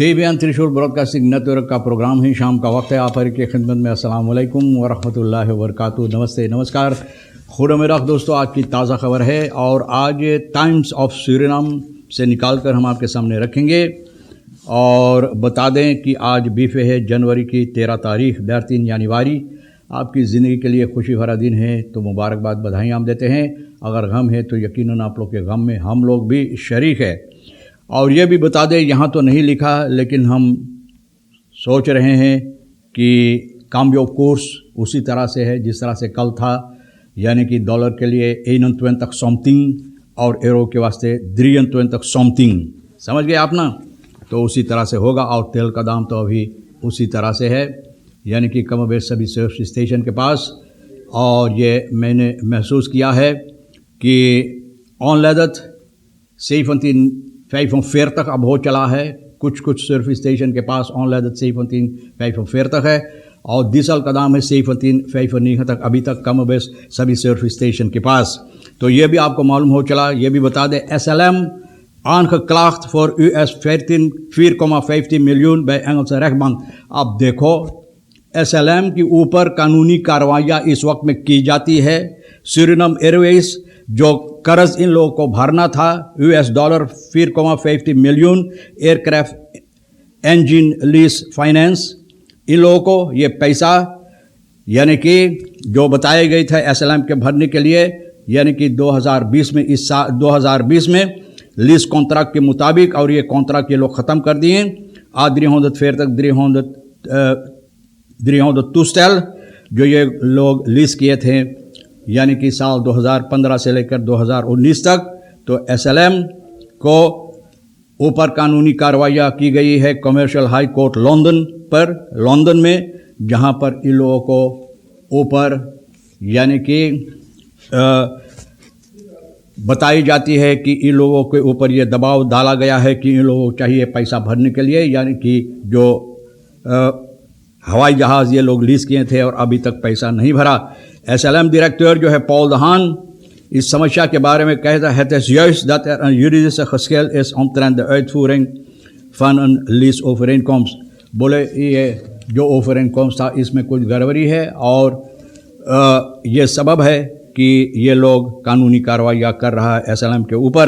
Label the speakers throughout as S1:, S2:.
S1: TVN त्रिशूल broadcasting network का programme है। शाम का वक्त है। आप हर की खिदमत में अस्सलाम वालेकुम व रहमतुल्लाहि व बरकातुहू। नमस्ते, नमस्कार, खुदा दोस्तों। आज की ताज़ा खबर है और आज टाइम्स ऑफ सूरीनाम से निकाल कर हम आपके सामने रखेंगे और बता दें कि आज बीफे है जनवरी की 13 तारीख 13 जनवरी। आपकी ज़िंदगी के लिए खुशी भरा दिन है तो मुबारकबाद, बधाई हम देते हैं। अगर गम है तो यकीनन आप लोग के गम में हम लोग भी शरीक है। और ये भी बता दें, यहाँ तो नहीं लिखा लेकिन हम सोच रहे हैं कि काम्बियो कोर्स उसी तरह से है जिस तरह से कल था, यानी कि डॉलर के लिए 21 समथिंग और यूरो के वास्ते 23 समथिंग। समझ गए आप ना? तो उसी तरह से होगा। और तेल का दाम तो अभी उसी तरह से है, यानी कि कम बेश सभी सर्विस स्टेशन के पास। और ये मैंने महसूस किया है कि ऑनलैदत 17,45 तक अब हो चला है। कुछ सर्विस स्टेशन के पास ऑनलैदत 17,45 तक है और डीजल का दाम है 17,95 तक अभी तक कम बेश सभी सर्विस स्टेशन के पास। तो ये भी आपको मालूम हो चला। ये भी बता दें, SLM aangeklaagd voor US 4,15 miljoen bij Engelse rechtbank। अब देखो, SLM के ऊपर कानूनी कार्रवाइयाँ इस वक्त में की जाती है। सूरीनाम एयरवेज जो कर्ज इन लोगों को भरना था $4,15 million aircraft engine lease finance, इन लोगों को ये पैसा यानी कि जो बताए गए थे SLM के भरने के लिए, यानी कि 2020 में, इस साल 2020 में लीज कॉन्ट्रैक्ट के मुताबिक, और ये कॉन्ट्रैक्ट ये लोग ख़त्म कर दिए। 300 टूस्टेल जो ये लोग लीज किए थे, यानी कि साल 2015 से लेकर 2019 तक। तो SLM को ऊपर कानूनी कार्रवाइयाँ की गई है कमर्शियल हाई कोर्ट लंदन में, जहाँ पर इन लोगों को ऊपर यानी कि बताई जाती है कि इन लोगों के ऊपर ये दबाव डाला गया है कि इन लोगों को चाहिए पैसा भरने के लिए, यानी कि जो हवाई जहाज़ ये लोग लीज किए थे और अभी तक पैसा नहीं भरा। SLM डायरेक्टर जो है पॉल दहान इस समस्या के बारे में कहता है, het is juist dat een juridische geschil is omtrent de uitvoering van een leaseovereenkomst। बोले ये जो ओवरeenkomst था इसमें कुछ गड़बड़ी है और ये सबब है कि ये लोग कानूनी कार्रवाइयाँ कर रहा है SLM के ऊपर।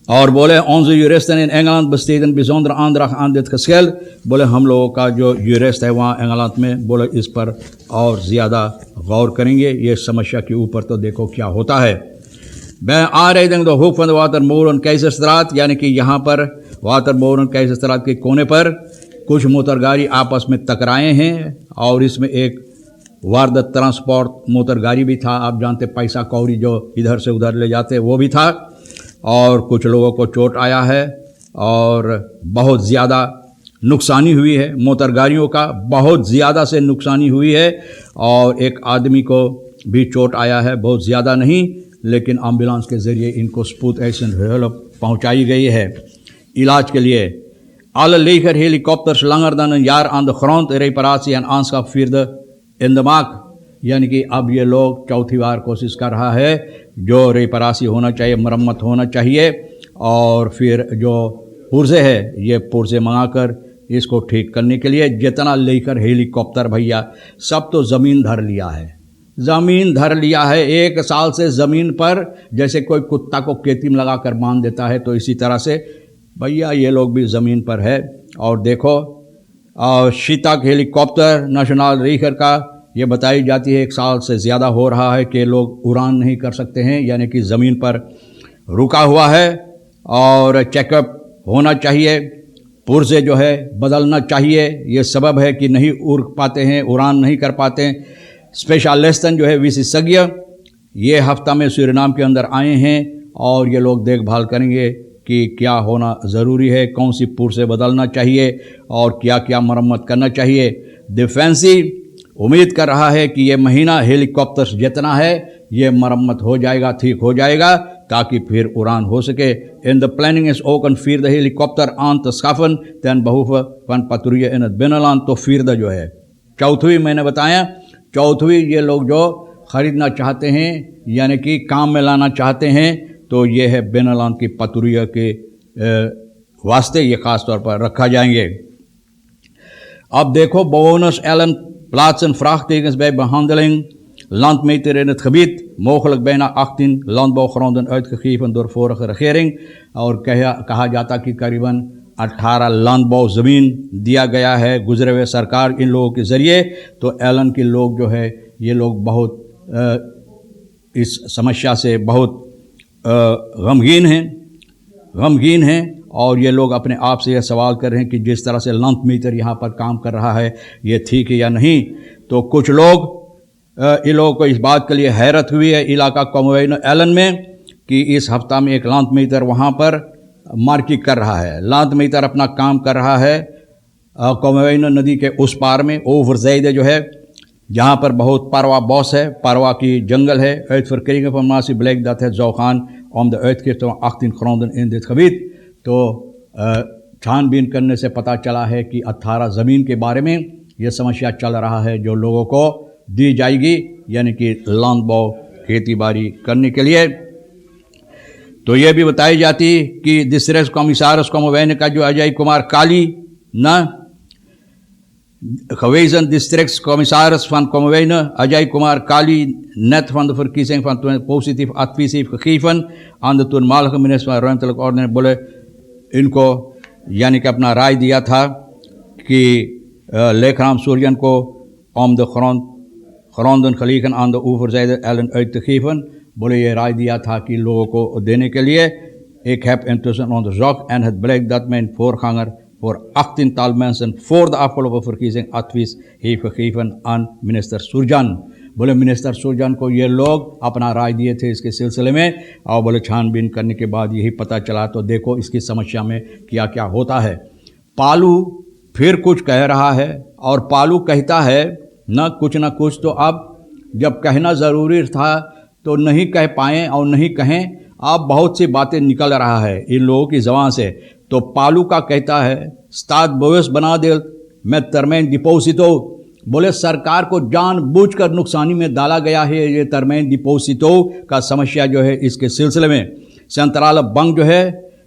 S1: और बोले onze juristen in Engeland besteden bijzonder aandacht aan dit geschil। बोले हम लोगों का जो यूरिस्ट है वहाँ इंग्लैंड में, बोले इस पर और ज़्यादा गौर करेंगे ये समस्या के ऊपर। तो देखो क्या होता है। मैं आ रही देंगे तो हुक फन वाटरमोरन केजरstraat, यानी कि यहाँ पर वाटरमोरन केजरstraat के कोने पर कुछ मोटरगाड़ी आपस में टकराए हैं और इसमें एक वारदात ट्रांसपोर्ट मोटरगाड़ी भी था। आप जानते पैसा कौड़ी जो इधर से उधर ले जाते वो भी था और कुछ लोगों को चोट आया है और बहुत ज़्यादा नुकसानी हुई है। मोटरगाड़ियों का बहुत ज़्यादा से नुकसानी हुई है और एक आदमी को भी चोट आया है, बहुत ज़्यादा नहीं, लेकिन एम्बुलेंस के ज़रिए इनको spoedeisende hulp पहुँचाई गई है इलाज के लिए। Alle legerhelikopters langer dan een jaar aan de grond, reparatie en aanschaf vierde in de maak। यानी कि अब ये लोग चौथी बार कोशिश कर रहा है, जो रेपरासी होना चाहिए, मरम्मत होना चाहिए, और फिर जो पुर्जे है ये पुर्जे मंगाकर इसको ठीक करने के लिए जितना लेकर हेलीकॉप्टर भैया सब तो ज़मीन धर लिया है। ज़मीन धर लिया है 1 साल से ज़मीन पर, जैसे कोई कुत्ता को केतिम लगा कर बांध देता है, तो इसी तरह से भैया ये लोग भी ज़मीन पर है। और देखो शीतक हेलीकॉप्टर नेशनल रीकर का ये बताई जाती है 1 साल से ज़्यादा हो रहा है कि लोग उड़ान नहीं कर सकते हैं, यानी कि ज़मीन पर रुका हुआ है और चेकअप होना चाहिए, पुर्जे जो है बदलना चाहिए। ये सबब है कि नहीं उड़ पाते हैं, उड़ान नहीं कर पाते हैं। स्पेशलिस्टन जो है विशेषज्ञ ये हफ्ता में सूरीनाम के अंदर आए हैं और ये लोग देखभाल करेंगे कि क्या होना ज़रूरी है, कौन सी पुर्जे बदलना चाहिए और क्या क्या मरम्मत करना चाहिए। डिफेंसी उम्मीद कर रहा है कि ये महीना हेलीकॉप्टर्स जितना है ये मरम्मत हो जाएगा, ठीक हो जाएगा, ताकि फिर उड़ान हो सके। In the planning is ook een vierde helikopter aan te schaffen ten behoeve van patrouille in het binnenland। तो फिर जो है चौथवी, मैंने बताया चौथवी ये लोग जो ख़रीदना चाहते हैं यानी कि काम में लाना चाहते हैं, तो ये है बिनलान की पतुरिया के वास्ते ये ख़ास तौर पर रखा जाएंगे। अब देखो bewoners allen plaatsen vraagtekens bij behandeling. Landmeter in het gebied, mogelijk bijna 18 landbouwgronden uitgegeven door vorige regering. और कहा जाता कि करीबन 18 landbouw ज़मीन दिया गया है गुजरे हुए सरकार इन लोगों के ज़रिए। तो एलन के लोग जो है ये लोग बहुत इस समस्या से बहुत गमगीन हैं और ये लोग अपने आप से यह सवाल कर रहे हैं कि जिस तरह से लैंडमीटर यहाँ पर काम कर रहा है ये ठीक है या नहीं। तो कुछ लोग इन लोगों को इस बात के लिए हैरत हुई है इलाका कॉमवेन एलन में कि इस हफ्ता में एक लैंडमीटर वहाँ पर मार्किंग कर रहा है। लैंडमीटर अपना काम कर रहा है कॉमवेन नदी के उस पार में ओवरज़ाइड जो है जहाँ पर बहुत parwa bos है, parwa की जंगल है। Uit verkeringen van Masi bleek dat het zou gaan om de uitgifte van 18 gronden in dit gebied। तो छानबीन करने से पता चला है कि 18 ज़मीन के बारे में यह समस्या चल रहा है जो लोगों को दी जाएगी, यानी कि लैंडबाउ खेती बाड़ी करने के लिए। तो यह भी बताई जाती कि डिस्ट्रिक्ट कमिश्नर कॉमवेन का जो अजय कुमार काली न gewezen districtscommissaris van Komwijne, Ajay Kumar Kali, net van de verkiezing van positief advies heeft gegeven aan de toenmalige minister van Ruimtelijke Ordening बोले इनको यानी कि अपना राय दिया था कि लेखराम सूर्यन को om de gronden gelegen aan de overzijde Ellen uit te geven। बोले ये राय दिया था कि लोगों को देने के लिए। Ik heb intussen onderzocht en het blijkt dat mijn voorganger voor 18-tal mensen voor de afgelopen verkiezing advies heeft gegeven aan minister Surjan। बोले मिनिस्टर सुरजान को ये लोग अपना राय दिए थे इसके सिलसिले में और बोले छानबीन करने के बाद यही पता चला। तो देखो इसकी समस्या में क्या क्या होता है। पालू फिर कुछ कह रहा है और पालू कहता है न कुछ तो अब जब कहना ज़रूरी था तो नहीं कह पाएँ और नहीं कहें, अब बहुत सी बातें निकल रहा है इन लोगों की ज़बान से। तो पालू का कहता है स्टाद बोवस बना दे मैं तरमैन डिपोसिटो। बोले सरकार को जानबूझकर नुकसानी में डाला गया है ये तरमैन डिपोसिटो का समस्या जो है इसके सिलसिले में। सेंट्रल बैंक जो है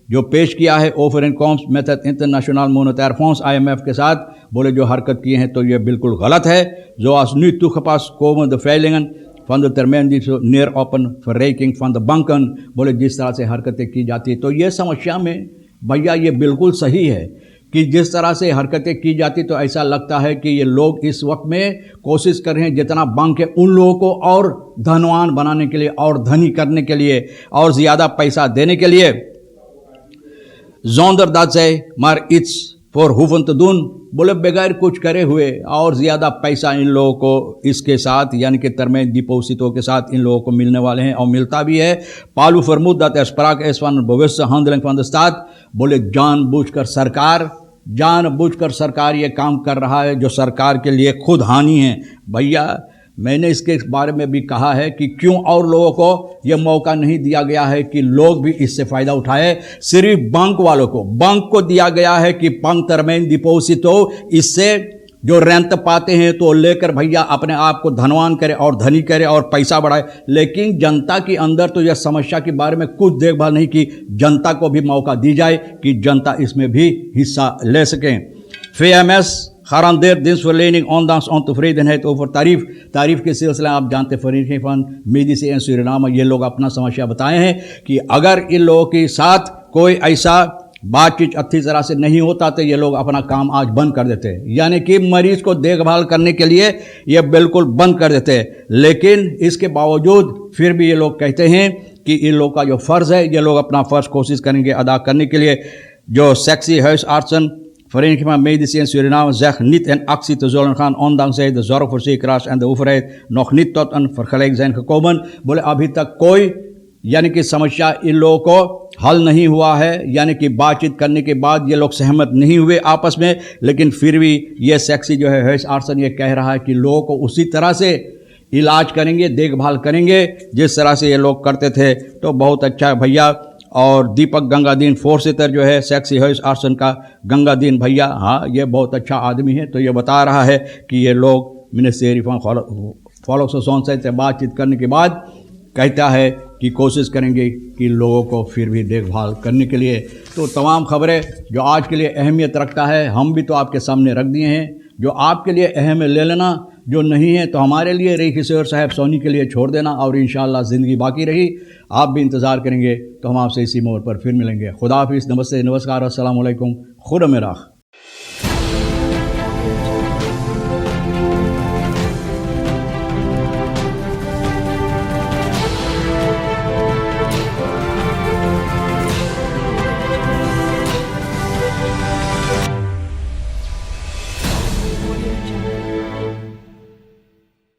S1: जो पेश किया है over incomes method international monetary funds IMF के साथ, बोले जो हरकत किए हैं तो ये बिल्कुल गलत है। जो als nu toegepast komen de veilingen van de termijn die zo neer op een verrijking van de banken, बोले जिस तरह से हरकतें की जाती है तो ये समस्या में भैया ये बिल्कुल सही है कि जिस तरह से हरकतें की जाती तो ऐसा लगता है कि ये लोग इस वक्त में कोशिश कर रहे हैं जितना बैंक है उन लोगों को और धनवान बनाने के लिए और धनी करने के लिए और ज़्यादा पैसा देने के लिए। zonder dat zij maar iets voor hoeven te doen, बोले बगैर कुछ करे हुए और ज़्यादा पैसा इन लोगों को इसके साथ यानी कि termijn डिपोसिटों के साथ इन लोगों को मिलने वाले हैं और मिलता भी है। पालू vermoedt dat er sprake is van een bewuste handeling van de staat। बोले जानबूझकर सरकार ये काम कर रहा है जो सरकार के लिए खुद हानि है। भैया मैंने इसके बारे में भी कहा है कि क्यों और लोगों को ये मौका नहीं दिया गया है कि लोग भी इससे फ़ायदा उठाए। सिर्फ बैंक वालों को, बैंक को दिया गया है कि बैंक तरमैन डिपोसिटो इससे जो रेंट पाते हैं तो लेकर भैया अपने आप को धनवान करे और धनी करे और पैसा बढ़ाए। लेकिन जनता के अंदर तो यह समस्या के बारे में कुछ देखभाल नहीं की जनता को भी मौका दी जाए कि जनता इसमें भी हिस्सा ले सकें। VMS garandeert dienstverlening ondanks ontevredenheid over तारीफ के सिलसिले आप जानते vereniging van Medici en Suriname ये लोग अपना समस्या बताए हैं कि अगर इन लोगों के साथ कोई ऐसा बातचीत अच्छी तरह से नहीं होता तो ये लोग अपना काम आज बंद कर देते, यानी कि मरीज को देखभाल करने के लिए ये बिल्कुल बंद कर देते। लेकिन इसके बावजूद फिर भी ये लोग कहते हैं कि इन लोग का जो फ़र्ज़ है ये लोग अपना फ़र्ज़ कोशिश करेंगे अदा करने के लिए। जो sexy huisartsen Vereniging van Medici en Suriname zegt niet in actie te zullen gaan, ondanks zij de zorgverzekeraars en de overheid nog niet tot een vergelijk zijn gekomen। बोले अभी तक कोई यानी कि समस्या इन लोगों को हल नहीं हुआ है, यानी कि बातचीत करने के बाद ये लोग सहमत नहीं हुए आपस में। लेकिन फिर भी ये सेक्सी जो है huisartsen ये कह रहा है कि लोगों को उसी तरह से इलाज करेंगे, देखभाल करेंगे जिस तरह से ये लोग करते थे। तो बहुत अच्छा है भैया। और दीपक गंगादीन फोर्सिटर जो है सेक्सी huisartsen का गंगादीन भैया, हाँ ये बहुत अच्छा आदमी है। तो ये बता रहा है कि ये लोग मिनिस्ट्री फॉलोक्सोन से बातचीत करने के बाद कहता है की कोशिश करेंगे कि लोगों को फिर भी देखभाल करने के लिए। तो तमाम खबरें जो आज के लिए अहमियत रखता है हम भी तो आपके सामने रख दिए हैं। जो आपके लिए अहम है ले लेना, जो नहीं है तो हमारे लिए रही किशोर साहब सोनी के लिए छोड़ देना, और इंशाअल्लाह ज़िंदगी बाकी रही आप भी इंतज़ार करेंगे तो हम आपसे इसी मोड़ पर फिर मिलेंगे। खुदा हाफिज़, नमस्ते, नमस्कार, अस्सलाम वालेकुम, खुदा मेरा।